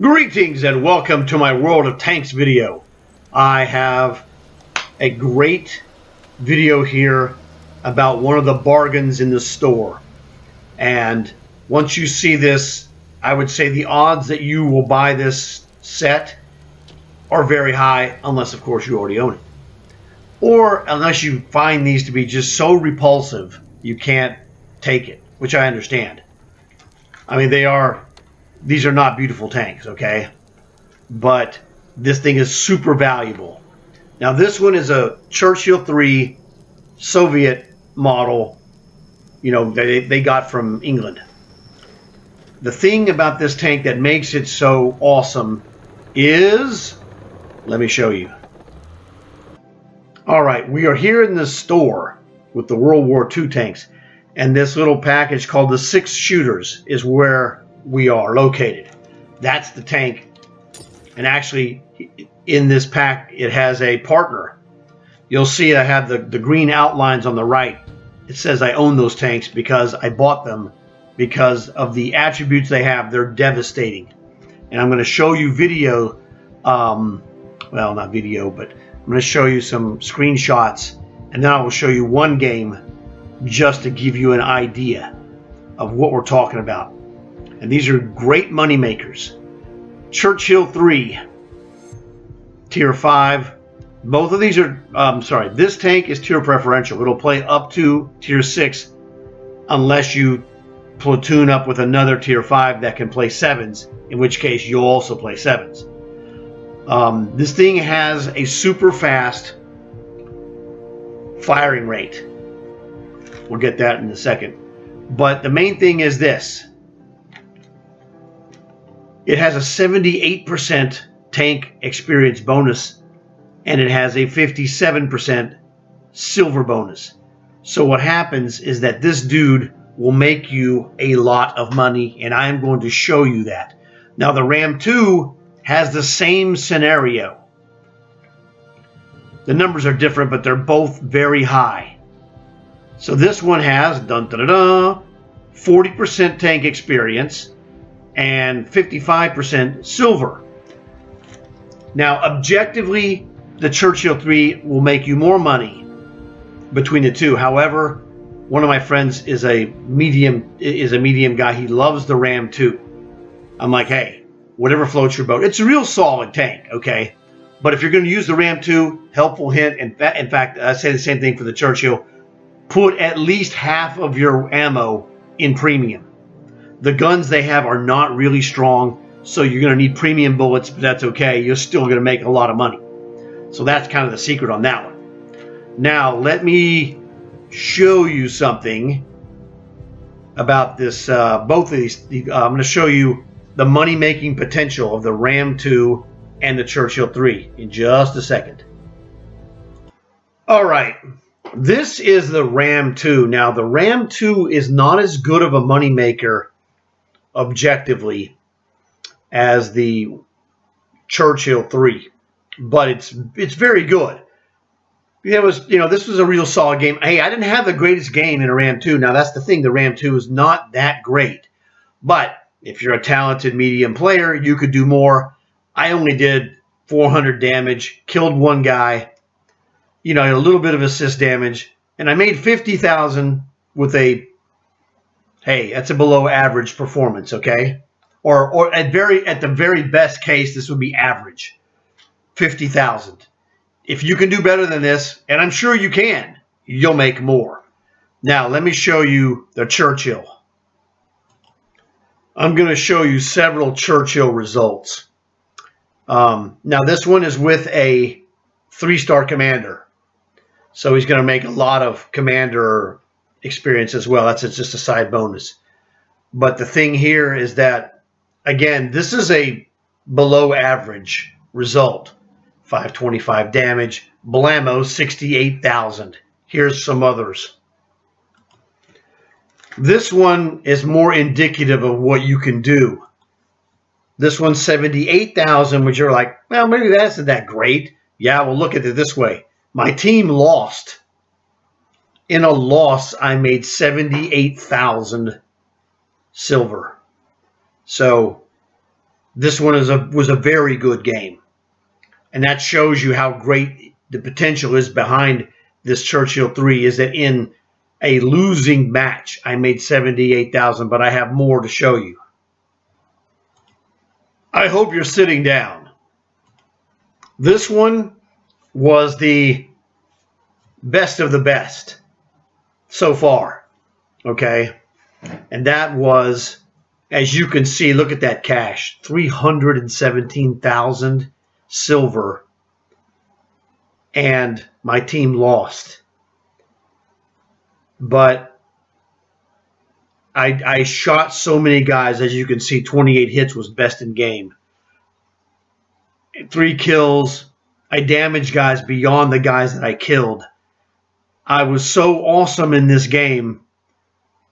Greetings and welcome to my World of Tanks video. I have a great video here about one of the bargains in the store. And once you see this, I would say the odds that you will buy this set are very high, unless of course you already own it. Or unless you find these to be just so repulsive you can't take it, which I understand. I mean, these are not beautiful tanks, okay? But this thing is super valuable. Now this one is a Churchill 3 Soviet model, they got from England. The thing about this tank that makes it so awesome is, let me show you. All right, we are here in the store with the World War II tanks, and this little package called the Six Shooters is where we are located. That's the tank. And actually, in this pack, it has a partner. You'll see I have the green outlines on the right. It says I own those tanks because I bought them because of the attributes they have. They're devastating. And I'm going to show you video, well, not video, but I'm going to show you some screenshots. And then I will show you one game just to give you an idea of what we're talking about. And these are great money makers. Churchill 3, Tier 5. Both of these are, this tank is tier preferential. It'll play up to Tier 6 unless you platoon up with another Tier 5 that can play 7s, in which case you'll also play 7s. This thing has a super fast firing rate. We'll get that in a second. But the main thing is this. It has a 78% tank experience bonus, and it has a 57% silver bonus. So what happens is that this dude will make you a lot of money, and I'm going to show you that. Now, the Ram 2 has the same scenario. The numbers are different, but they're both very high. So this one has 40% tank experience and 55% silver. Now, objectively, the Churchill 3 will make you more money between the two. However, one of my friends is a medium guy. He loves the Ram 2. I'm like, hey, whatever floats your boat. It's a real solid tank, okay? But if you're going to use the Ram 2, helpful hint, in fact, I say the same thing for the Churchill, put at least half of your ammo in premium. The guns they have are not really strong, so you're going to need premium bullets, but that's okay. You're still going to make a lot of money. So that's kind of the secret on that one. Now, let me show you something about this. Both of these, I'm going to show you the money-making potential of the Ram 2 and the Churchill 3 in just a second. All right. This is the Ram 2. Now, the Ram 2 is not as good of a moneymaker objectively as the Churchill 3, but it's very good. This was a real solid game. Hey, I didn't have the greatest game in a Ram 2. Now, that's the thing. The Ram 2 is not that great. But if you're a talented medium player, you could do more. I only did 400 damage, killed one guy, a little bit of assist damage, and I made 50,000 with a, hey, that's a below average performance, okay? Or at the very best case, this would be average, 50,000. If you can do better than this, and I'm sure you can, you'll make more. Now, let me show you the Churchill. I'm going to show you several Churchill results. Now, this one is with a 3-star commander. So he's going to make a lot of commander experience as well. That's just a side bonus. But the thing here is that, again, this is a below average result. 525 damage, blammo, 68,000. Here's some others. This one is more indicative of what you can do. This one's 78,000, which you're like, well, maybe that's not that great. Yeah, well, look at it this way. My team lost. In a loss, I made 78,000 silver. So This one was a very good game. And that shows you how great the potential is behind this Churchill 3, is that in a losing match, I made $78,000, but I have more to show you. I hope you're sitting down. This one was the best of the best so far, okay? And that was, as you can see, look at that cash, 317,000 silver, and my team lost. But I shot so many guys, as you can see, 28 hits was best in game. 3 kills. I damaged guys beyond the guys that I killed. I was so awesome in this game.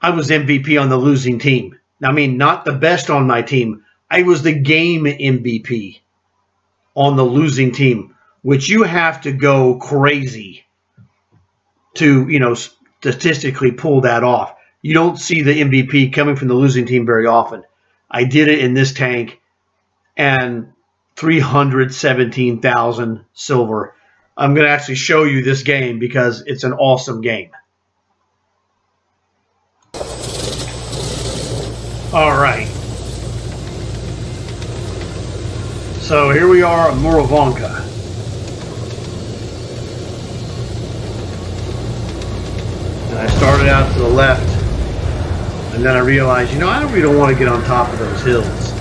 I was MVP on the losing team. I mean, not the best on my team. I was the game MVP on the losing team, which you have to go crazy to, statistically pull that off. You don't see the MVP coming from the losing team very often. I did it in this tank, and 317,000 silver. I'm going to actually show you this game because it's an awesome game. All right. So here we are at Murovanka. And I started out to the left, and then I realized, I really don't want to get on top of those hills.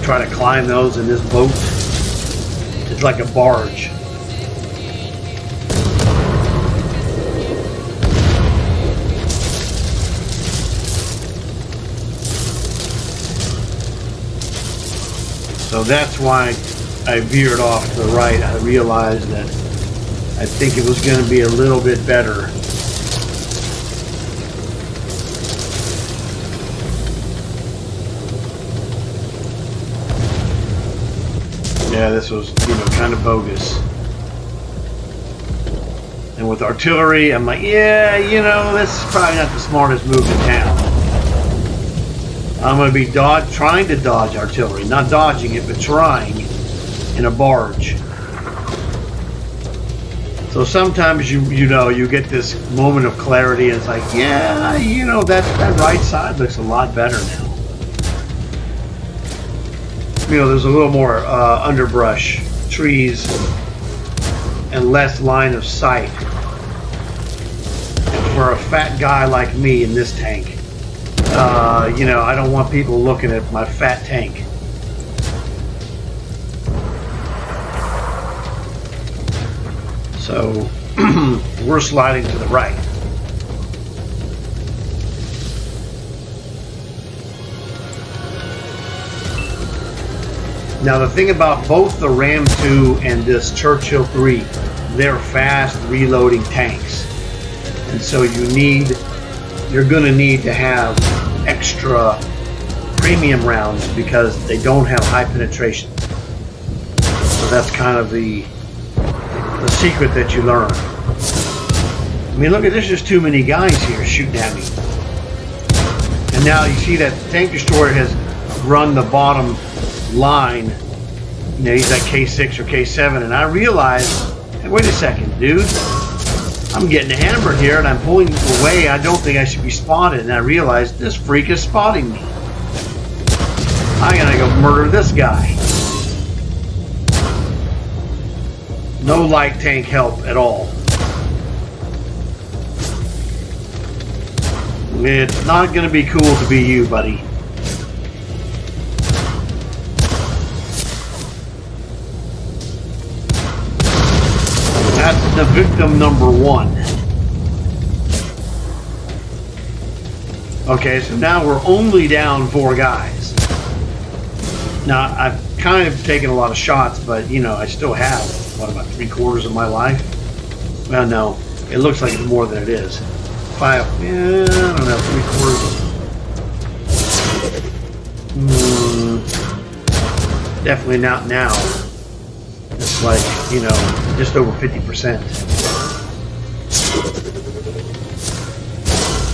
Try to climb those in this boat. It's like a barge. So that's why I veered off to the right. I realized that I think it was going to be a little bit better. Yeah, this was, kind of bogus. And with artillery, I'm like, yeah, this is probably not the smartest move in town. I'm going to be trying to dodge artillery. Not dodging it, but trying in a barge. So sometimes you get this moment of clarity, and it's like, yeah, that right side looks a lot better now. There's a little more underbrush, trees, and less line of sight. And for a fat guy like me in this tank, I don't want people looking at my fat tank. So we're sliding to the right. Now the thing about both the Ram 2 and this Churchill 3, they're fast reloading tanks. And so you're going to need to have extra premium rounds because they don't have high penetration. So that's kind of the secret that you learn. I mean, look at this, there's too many guys here shooting at me. And now you see that the tank destroyer has run the bottom line. He's at K6 or K7, and I realized, hey, wait a second, dude. I'm getting hammered here, and I'm pulling away. I don't think I should be spotted. And I realized this freak is spotting me. I'm gonna go murder this guy. No light tank help at all. It's not gonna be cool to be you, buddy. That's the victim number 1. Okay, so now we're only down 4 guys. Now, I've kind of taken a lot of shots, but, I still have, about 3/4 of my life? Well, no, it looks like it's more than it is. 5, yeah, I don't know, 3/4. Definitely not now. It's like, just over 50%.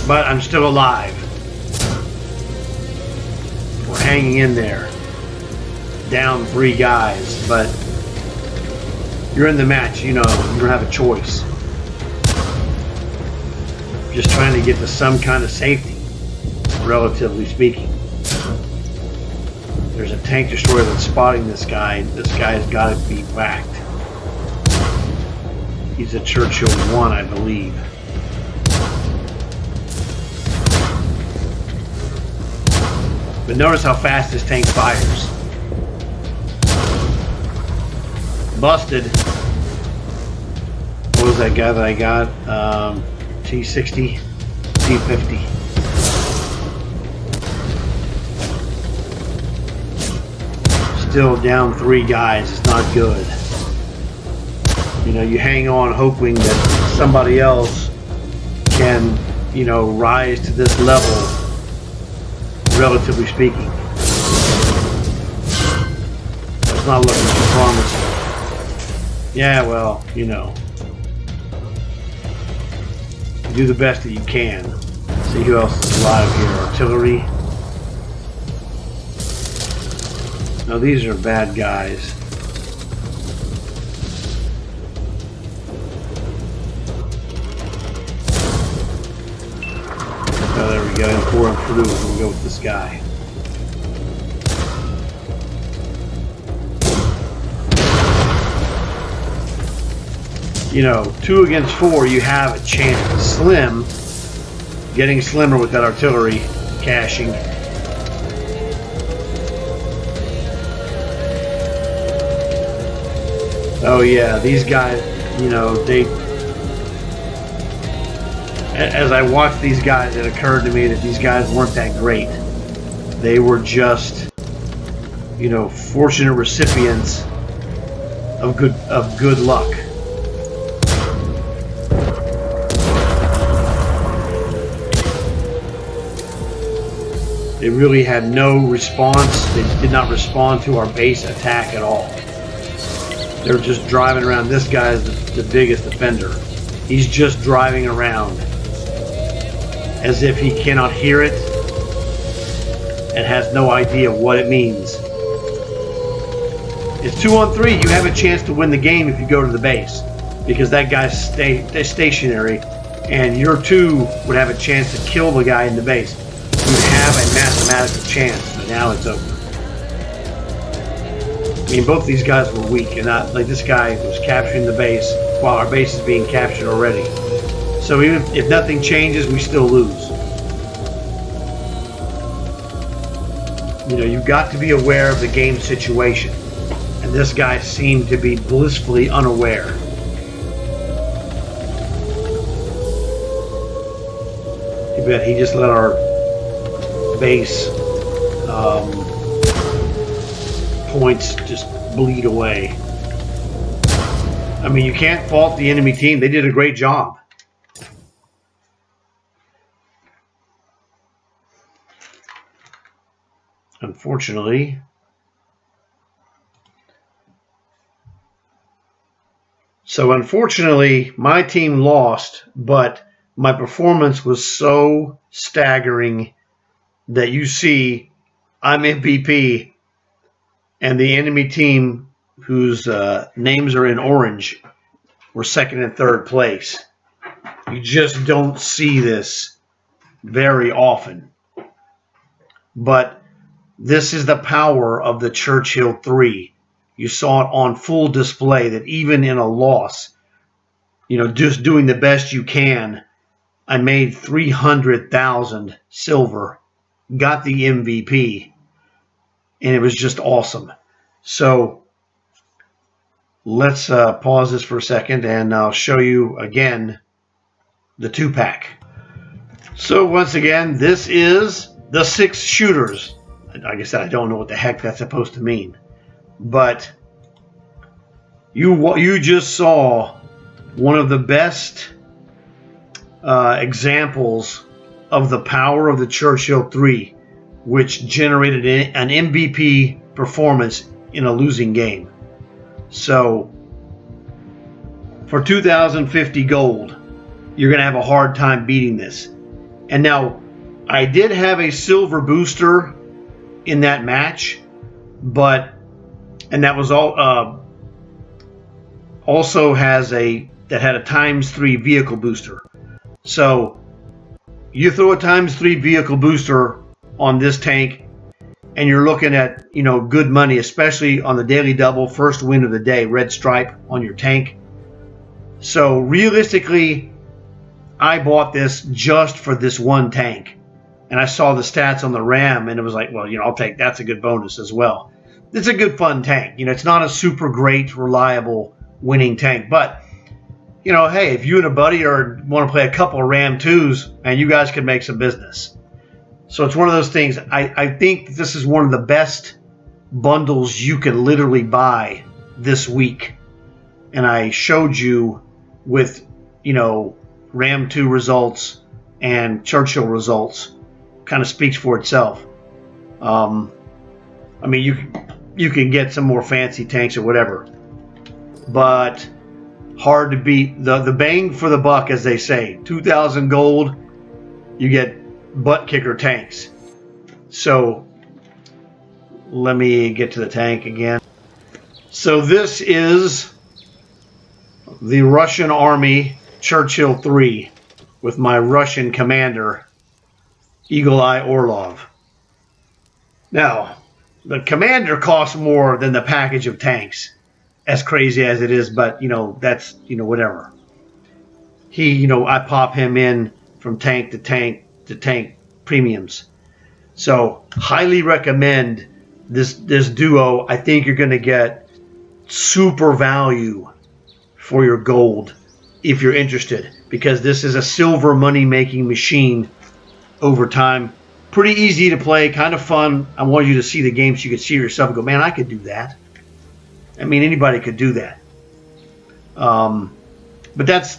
But I'm still alive. We're hanging in there. Down 3 guys, but you're in the match, you know, you don't have a choice. Just trying to get to some kind of safety, relatively speaking. There's a tank destroyer that's spotting this guy. This guy's got to be whacked. He's a Churchill 1, I believe. But notice how fast this tank fires. Busted. What was that guy that I got? T60, T50. Still down 3 guys. It's not good. You know, you hang on hoping that somebody else can, you know, rise to this level, relatively speaking. It's not looking too promising. Yeah, well, you know. You do the best that you can. See who else is alive here. Artillery. No, these are bad guys. Oh, there we go. Pouring through. We'll go with this guy. You know, 2 against 4, you have a chance. Slim, getting slimmer with that artillery caching. Oh yeah, these guys, you know, they... As I watched these guys, it occurred to me that these guys weren't that great. They were just, you know, fortunate recipients of good luck. They really had no response. They did not respond to our base attack at all. They were just driving around. This guy is the biggest offender. He's just driving around as if he cannot hear it and has no idea what it means. It's 2 on 3. You have a chance to win the game if you go to the base, because that guy's stationary, and your 2 would have a chance to kill the guy in the base. You have a mathematical chance, but now it's over. I mean, both these guys were weak, and not like this guy was capturing the base while our base is being captured already. So even if nothing changes, we still lose. You know, you've got to be aware of the game situation, and this guy seemed to be blissfully unaware. Too bad he just let our base points just bleed away. I mean, you can't fault the enemy team. They did a great job. Unfortunately, my team lost, but my performance was so staggering that you see I'm MVP, and the enemy team, whose names are in orange, were 2nd and 3rd place. You just don't see this very often. But this is the power of the Churchill 3. You saw it on full display, that even in a loss, you know, just doing the best you can, I made 300,000 silver, got the MVP, and it was just awesome. So let's pause this for a second, and I'll show you again the 2-pack. So once again, this is the 6 shooters. Like I said, I don't know what the heck that's supposed to mean, but you just saw one of the best examples of the power of the Churchill 3, which generated an MVP performance in a losing game. So for 2,050 gold, you're going to have a hard time beating this. And now, I did have a silver booster in that match, and that was all. Also had a ×3 vehicle booster. So you throw a ×3 vehicle booster on this tank, and you're looking at, good money, especially on the daily double, first win of the day, red stripe on your tank. So realistically, I bought this just for this one tank, and I saw the stats on the RAM, and it was like, well, I'll take, that's a good bonus as well. It's a good fun tank. It's not a super great, reliable winning tank, but hey, if you and a buddy want to play a couple of Ram 2s, and you guys can make some business. So it's one of those things. I think this is one of the best bundles you can literally buy this week. And I showed you with, Ram 2 results and Churchill results. Kind of speaks for itself. I mean, you can get some more fancy tanks or whatever, but hard to beat the bang for the buck, as they say. 2,000 gold, you get butt kicker tanks. So let me get to the tank again. So this is the Russian Army Churchill 3 with my Russian commander, Eagle Eye Orlov. Now, the commander costs more than the package of tanks, as crazy as it is, but that's whatever. I pop him in from tank to tank to tank premiums. So highly recommend this duo. I think you're going to get super value for your gold if you're interested, because this is a silver money making machine over time. Pretty easy to play, kind of fun. I wanted you to see the game so you could see yourself and go, man, I could do that. I mean, anybody could do that. But that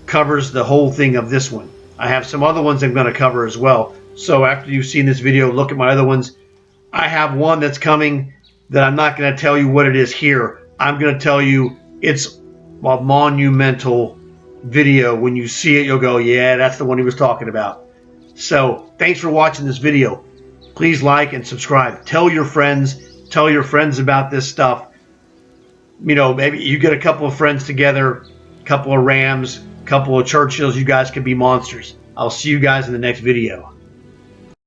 covers the whole thing of this one. I have some other ones I'm going to cover as well. So after you've seen this video, look at my other ones. I have one that's coming that I'm not going to tell you what it is here. I'm going to tell you it's a monumental video. When you see it, you'll go, yeah, that's the one he was talking about. So thanks for watching this video. Please like and subscribe. Tell your friends about this stuff. Maybe you get a couple of friends together, a couple of Rams, a couple of Churchills. You guys could be monsters. I'll see you guys in the next video.